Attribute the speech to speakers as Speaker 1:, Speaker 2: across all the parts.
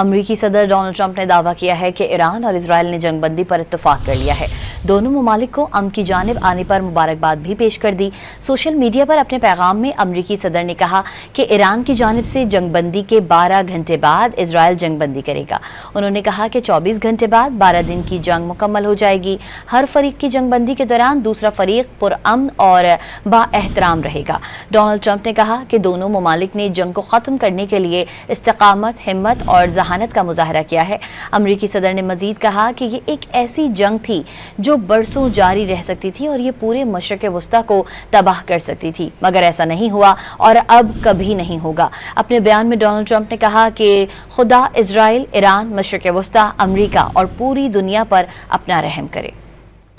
Speaker 1: अमरीकी सदर Donald Trump ने दावा किया है कि ईरान और इजराइल ने जंगबंदी पर इत्तेफाक कर लिया है। दोनों ममालिक को अमन की जानिब आने पर मुबारकबाद भी पेश कर दी। सोशल मीडिया पर अपने पैगाम में अमरीकी सदर ने कहा कि ईरान की जानिब से जंगबंदी के 12 घंटे बाद इजराइल जंगबंदी करेगा। उन्होंने कहा कि 24 घंटे बाद 12 दिन की जंग मुकम्मल हो जाएगी। हर फरीक की जंगबंदी के दौरान दूसरा फरीक पुरअमन और बाएहतराम रहेगा। डोनाल्ड ट्रंप ने कहा कि दोनों ममालिक ने जंग को ख़त्म करने के लिए इस्तिकामत, हिम्मत और जहानत का मुजाहरा किया है। अमरीकी सदर ने मजीद कहा कि ये एक ऐसी जंग थी जो बरसों जारी रह सकती थी और ये पूरे मशरक़ वस्ता को तबाह कर सकती थी, मगर ऐसा नहीं हुआ और अब कभी नहीं होगा। अपने बयान में डोनाल्ड ट्रंप ने कहा कि खुदा इजराइल, ईरान, मशरक़ वस्ता, अमरीका और पूरी दुनिया पर अपना रहम करे।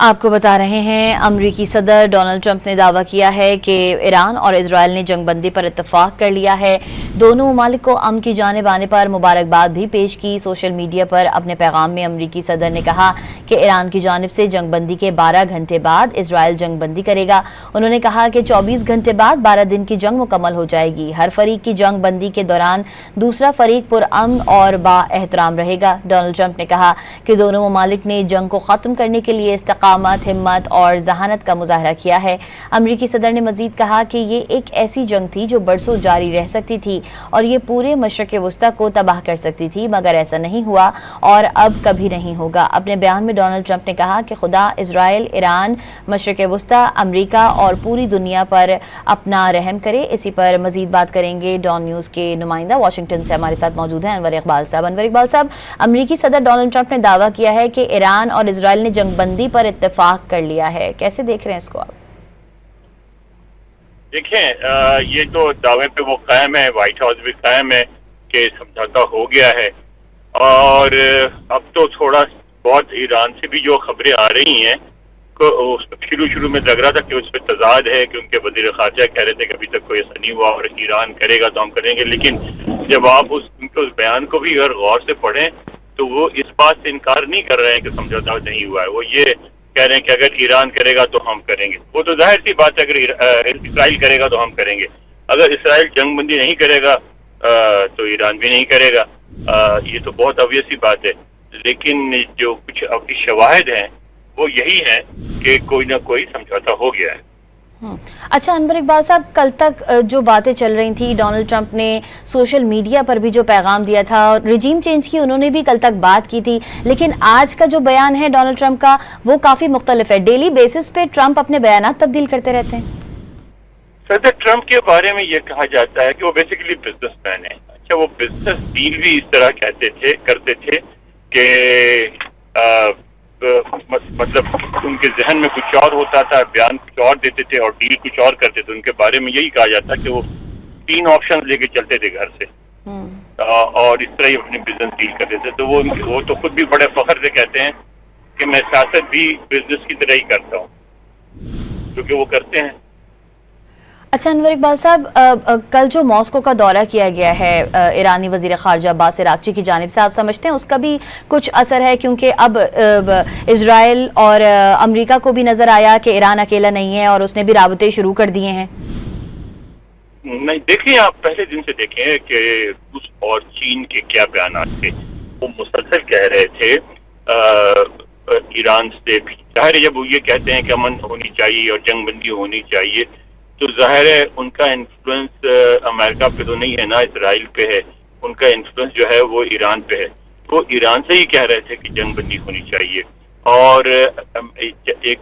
Speaker 1: आपको बता रहे हैं, अमरीकी सदर डोनाल्ड ट्रंप ने दावा किया है कि ईरान और इजराइल ने जंगबंदी पर इत्तेफाक कर लिया है। दोनों ममालिक को अमन की जानिब आने पर मुबारकबाद भी पेश की। सोशल मीडिया पर अपने पैगाम में अमरीकी सदर ने कहा कि ईरान की जानिब से जंगबंदी के 12 घंटे बाद इजराइल जंगबंदी करेगा। उन्होंने कहा कि 24 घंटे बाद 12 दिन की जंग मुकम्मल हो जाएगी। हर फरीक की जंगबंदी के दौरान दूसरा फरीक पुरअमन और बाएहतराम रहेगा। डोनाल्ड ट्रंप ने कहा कि दोनों ममालिक ने जंग को ख़त्म करने के लिए हिम्मत और जहानत का मुजाहरा किया है। अमरीकी सदर ने मजीद कहा कि ये एक ऐसी जंग थी जो बरसों जारी रह सकती थी और ये पूरे मशरक़ वस्ता को तबाह कर सकती थी, मगर ऐसा नहीं हुआ और अब कभी नहीं होगा। अपने बयान में डोनाल्ड ट्रंप ने कहा कि खुदा इजराइल, ईरान, मशरक़ वस्ता, अमरीका और पूरी दुनिया पर अपना रहम करे। इसी पर मजीद बात करेंगे। डॉन न्यूज़ के नुमाइंदा वाशिंगटन से हमारे साथ मौजूद हैं अनवर इकबाल साहब। अनवर इकबाल साहब, अमरीकी सदर डोनाल्ड ट्रंप ने दावा किया है कि ईरान और इजराइल ने जंगबंदी पर इत्तेफाक कर लिया है, कैसे देख रहे हैं इसको आप?
Speaker 2: देखें, ये तो दावे पे वो कायम है, व्हाइट हाउस भी कायम है कि समझौता हो गया है और अब तो थोड़ा बहुत ईरान से भी जो खबरें आ रही हैं शुरू में लग रहा था कि उस पर तजाद है, क्योंकि वज़ीर ख़ारजा कह रहे थे कि अभी तक कोई ऐसा नहीं हुआ और ईरान करेगा तो हम करेंगे। लेकिन जब आप उनके उस बयान को भी अगर गौर से पढ़ें तो वो इस बात से इनकार नहीं कर रहे हैं कि समझौता नहीं हुआ है। वो ये कह रहे हैं कि अगर ईरान करेगा तो हम करेंगे। वो तो जाहिर सी बात है, अगर इसराइल करेगा तो हम करेंगे। अगर इसराइल जंगबंदी नहीं करेगा तो ईरान भी नहीं करेगा। ये तो बहुत ऑब्वियस सी बात है। लेकिन जो कुछ अभी शवाहिद हैं वो यही है कि कोई ना कोई समझौता हो गया है।
Speaker 1: अच्छा अनवर इकबाल साहब, कल तक जो बातें चल रही थी, डोनाल्ड ट्रंप ने सोशल मीडिया पर भी जो पैगाम दिया था और रिजीम चेंज की उन्होंने भी कल तक बात की थी, लेकिन आज का जो बयान है डोनाल्ड ट्रंप का वो काफी मुख्तलिफ है। डेली बेसिस पे ट्रंप अपने बयान तब्दील करते रहते हैं।
Speaker 2: सदर ट्रंप के बारे में ये कहा जाता है कि वो बेसिकली बिजनेसमैन है। अच्छा, वो बिजनेस डील भी इस तरह करते थे कि मतलब उनके जहन में कुछ और होता था, बयान कुछ और देते थे और डील कुछ और करते थे। उनके बारे में यही कहा जाता कि वो 3 ऑप्शन लेके चलते थे घर से और इस तरह ही अपनी बिजनेस डील करते थे। तो वो तो खुद भी बड़े फख्र से कहते हैं कि मैं सियासत भी बिजनेस की तरह ही करता हूँ, क्योंकि वो करते हैं।
Speaker 1: अच्छा अनवर इकबाल साहब, कल जो मॉस्को का दौरा किया गया है ईरानी वज़ीर ख़ारजा अब्बास अराग़ची की जानिब से, आप समझते हैं उसका भी कुछ असर है? क्योंकि अब इजराइल और अमेरिका को भी नज़र आया कि ईरान अकेला नहीं है और उसने भी राबते शुरू कर दिए हैं।
Speaker 2: नहीं, देखिए, आप पहले दिन से देखें कि रूस और चीन के क्या बयान थे। वो मुसलसल कह रहे थे ईरान से भी। जाहिर है, जब वो ये कहते हैं कि अमन होनी चाहिए और जंगबंदी होनी चाहिए, तो जाहिर है उनका इन्फ्लुएंस अमेरिका पे तो नहीं है ना, इसराइल पे है। उनका इन्फ्लुएंस जो है वो ईरान पे है। तो ईरान से ही कह रहे थे कि जंगबंदी होनी चाहिए और एक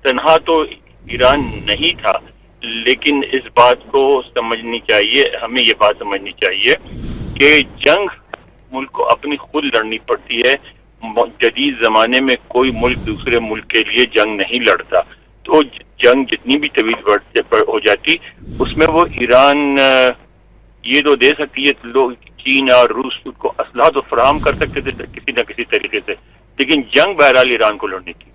Speaker 2: तन्हा तो ईरान नहीं था, लेकिन इस बात को समझनी चाहिए, हमें ये बात समझनी चाहिए कि जंग मुल्क को अपनी खुद लड़नी पड़ती है। जदीद जमाने में कोई मुल्क दूसरे मुल्क के लिए जंग नहीं लड़ता। तो जंग जितनी भी तवील हो जाती उसमें वो ईरान ये तो दे सकती है, लोग चीन और रूस उसको असलाह तो फराहम कर सकते थे किसी न किसी तरीके से, लेकिन जंग बहरहाल ईरान को लड़नी थी।